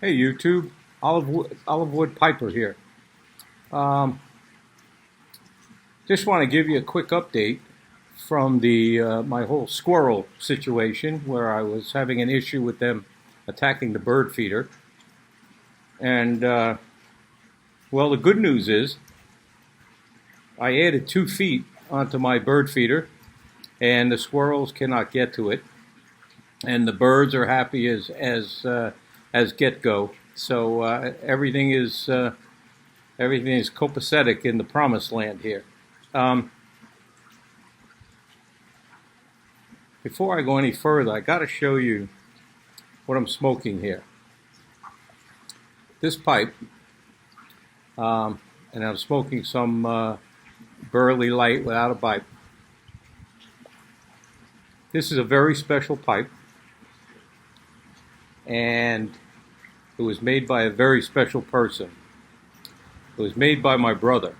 Hey YouTube, Olive Wood Piper here. Um, just want to give you a quick update from the my whole squirrel situation where I was having an issue with them attacking the bird feeder. And well, the good news is I added 2 feet onto my bird feeder, and the squirrels cannot get to it, and the birds are happy as get go. So everything is copacetic in the promised land here. Um, Before I go any further, I got to show you what I'm smoking here. This pipe, and I'm smoking some Burley Light without a pipe. This is a very special pipe, and it was made by a very special person. It was made by my brother.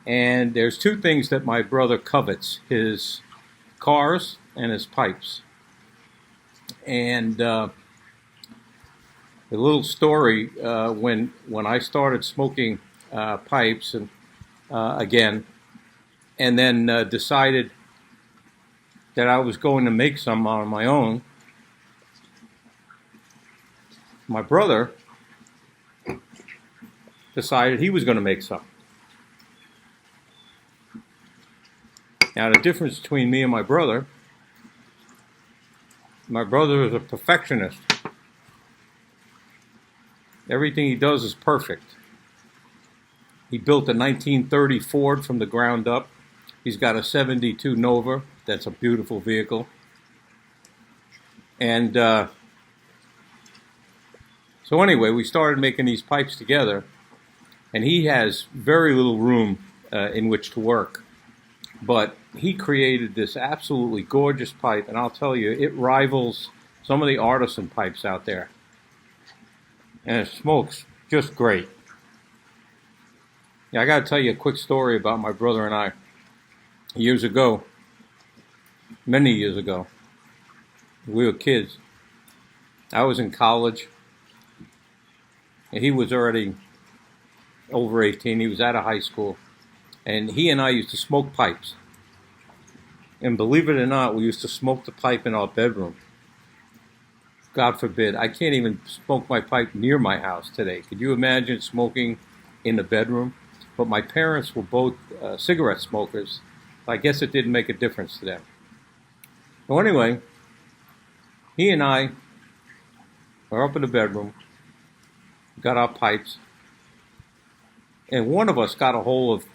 And there's two things that my brother covets: his cars and his pipes. And a little story, when I started smoking pipes and again, and then decided that I was going to make some on my own. My brother decided he was going to make some. Now, the difference between me and my brother is a perfectionist. Everything he does is perfect. He built a 1930 Ford from the ground up. He's got a 72 Nova. That's a beautiful vehicle. And so anyway, we started making these pipes together, and he has very little room in which to work. But he created this absolutely gorgeous pipe, and I'll tell you, it rivals some of the artisan pipes out there. And it smokes just great. Yeah, I got to tell you a quick story about my brother and I. Years ago, many years ago, we were kids. I was in college, and he was already over 18. He was out of high school. And he and I used to smoke pipes. And believe it or not, we used to smoke the pipe in our bedroom. God forbid. I can't even smoke my pipe near my house today. Could you imagine smoking in the bedroom? But my parents were both cigarette smokers. I guess it didn't make a difference to them. So anyway, he and I are up in the bedroom, got our pipes, and one of us got a hold of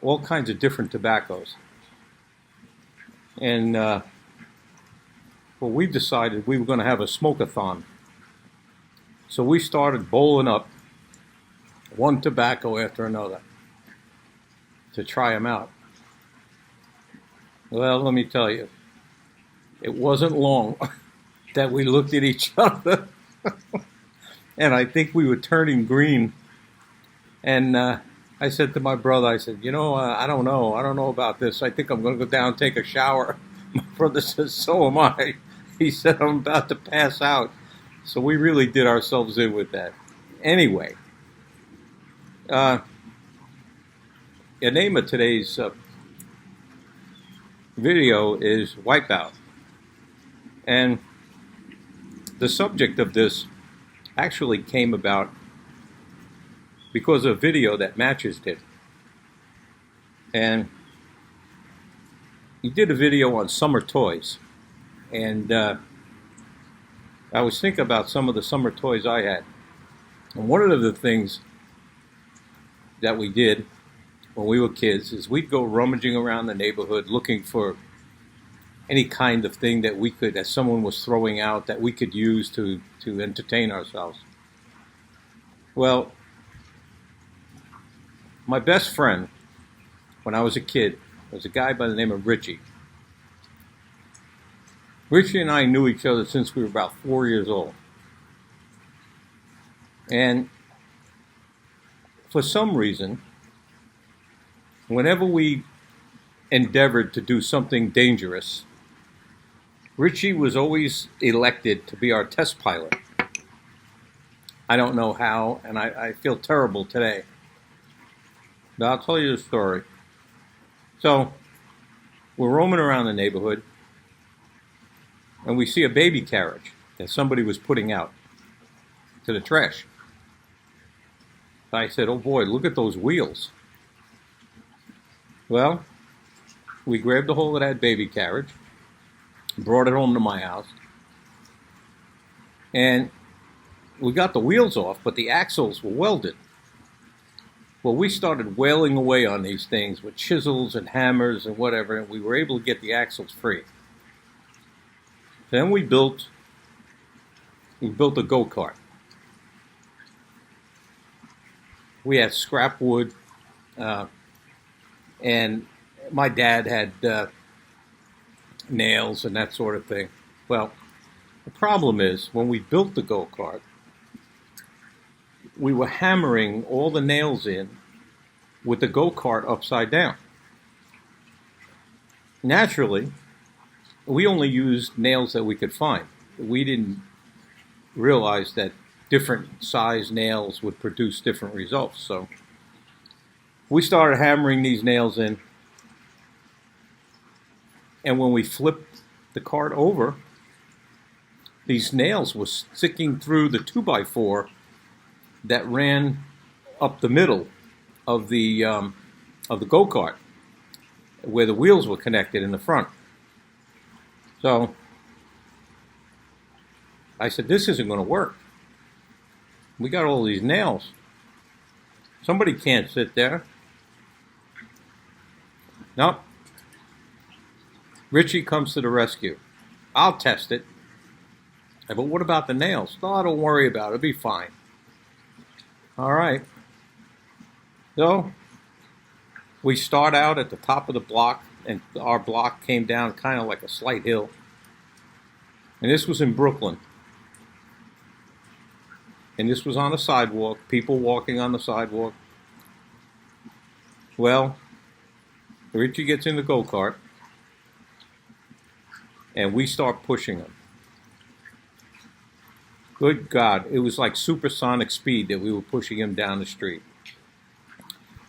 all kinds of different tobaccos. And well, we decided we were going to have a smoke-a-thon. So we started bowling up one tobacco after another to try them out. Well, let me tell you, it wasn't long that we looked at each other, and I think we were turning green. And I said to my brother, I said, I don't know about this. I think I'm going to go down and take a shower. My brother says, so am I. He said, I'm about to pass out. So we really did ourselves in with that. Anyway, the name of today's video is Wipeout. And the subject of this actually came about because of a video that Matches did. And he did a video on summer toys. And I was thinking about some of the summer toys I had. And one of the things that we did when we were kids is we'd go rummaging around the neighborhood looking for any kind of thing that we could, that someone was throwing out, that we could use to entertain ourselves. Well, my best friend, when I was a kid, was a guy by the name of Richie. Richie and I knew each other since we were about 4 years old. And for some reason, whenever we endeavored to do something dangerous, Richie was always elected to be our test pilot. I don't know how, and I feel terrible today. But I'll tell you the story. So, we're roaming around the neighborhood, and we see a baby carriage that somebody was putting out to the trash. I said, oh boy, look at those wheels. Well, we grabbed a hold of that baby carriage, brought it home to my house, and we got the wheels off, but the axles were welded. Well, we started wailing away on these things with chisels and hammers and whatever, and we were able to get the axles free. Then we built a go-kart. We had scrap wood, and my dad had nails and that sort of thing. Well, the problem is, when we built the go-kart, we were hammering all the nails in with the go-kart upside down. Naturally, we only used nails that we could find. We didn't realize that different size nails would produce different results. So we started hammering these nails in, and when we flipped the cart over, these nails were sticking through the 2x4 that ran up the middle of the go-kart, where the wheels were connected in the front. So I said, this isn't going to work. We got all these nails. Somebody can't sit there. Nope. Richie comes to the rescue. I'll test it. But what about the nails? No, don't worry about it. It'll be fine. All right. So we start out at the top of the block, and our block came down kind of like a slight hill. And this was in Brooklyn. And this was on a sidewalk, people walking on the sidewalk. Well, Richie gets in the go-kart, and we start pushing him. Good God, it was like supersonic speed that we were pushing him down the street.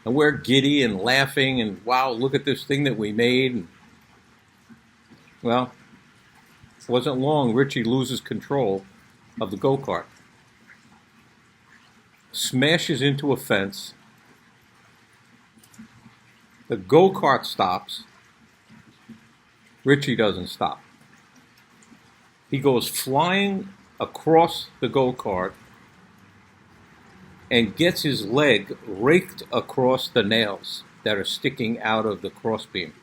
And we're giddy and laughing, and wow, look at this thing that we made. And, well, it wasn't long, Richie loses control of the go-kart. Smashes into a fence. The go-kart stops. Richie doesn't stop. He goes flying across the go-kart and gets his leg raked across the nails that are sticking out of the crossbeam.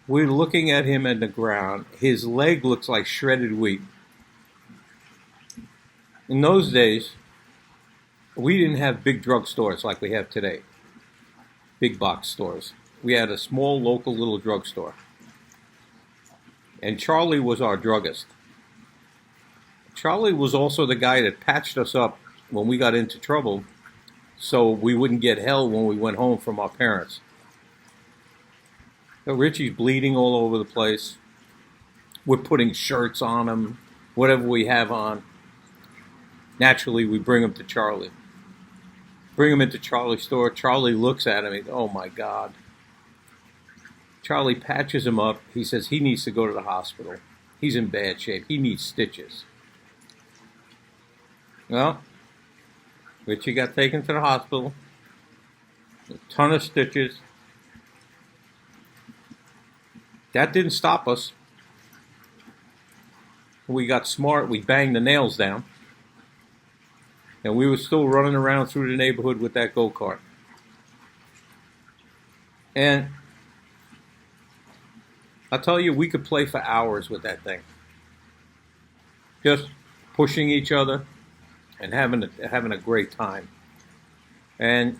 We're looking at him at the ground. His leg looks like shredded wheat. In those days, we didn't have big drugstores like we have today, big box stores. We had a small local little drugstore. And Charlie was our druggist. Charlie was also the guy that patched us up when we got into trouble so we wouldn't get hell when we went home from our parents. So Richie's bleeding all over the place. We're putting shirts on him, whatever we have on. Naturally, we bring him to Charlie. Bring him into Charlie's store. Charlie looks at him. He goes, oh, my God. Charlie patches him up. He says he needs to go to the hospital. He's in bad shape. He needs stitches. Well, Richie got taken to the hospital. A ton of stitches. That didn't stop us. We got smart. We banged the nails down. And we were still running around through the neighborhood with that go-kart. And I'll tell you, we could play for hours with that thing. Just pushing each other and having a great time. And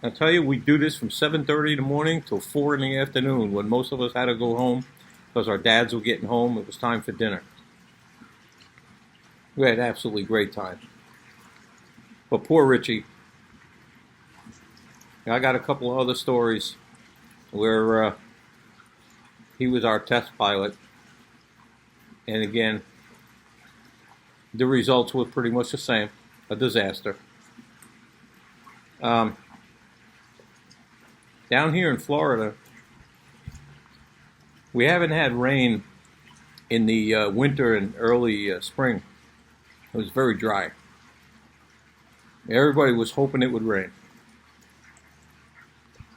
I'll tell you, we do this from 7:30 in the morning till 4 in the afternoon when most of us had to go home because our dads were getting home. It was time for dinner. We had an absolutely great time. But poor Richie. I got a couple of other stories where He was our test pilot. And again, the results were pretty much the same, a disaster. Down here in Florida, we haven't had rain in the winter and early spring. It was very dry. Everybody was hoping it would rain.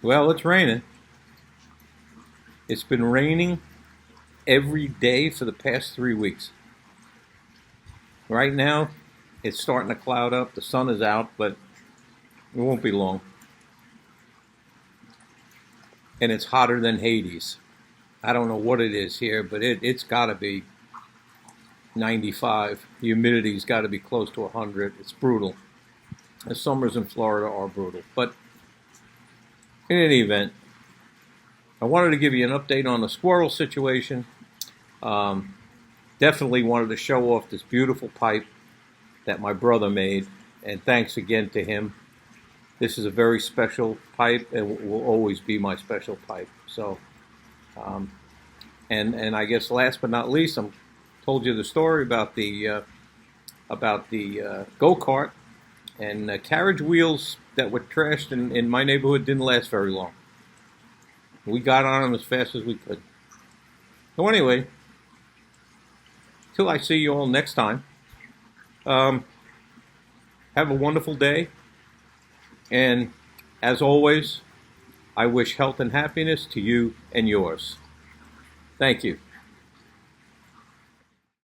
Well, it's raining. It's been raining every day for the past 3 weeks. Right now, it's starting to cloud up. The sun is out, but it won't be long. And it's hotter than Hades. I don't know what it is here, but it's got to be 95. Humidity's got to be close to 100. It's brutal. The summers in Florida are brutal. But in any event, I wanted to give you an update on the squirrel situation. Definitely wanted to show off this beautiful pipe that my brother made, and thanks again to him. This is a very special pipe and will always be my special pipe. So, and I guess last but not least, I told you the story about the go-kart, and carriage wheels that were trashed in my neighborhood didn't last very long. We got on them as fast as we could. So anyway, till I see you all next time, have a wonderful day. And as always, I wish health and happiness to you and yours. Thank you.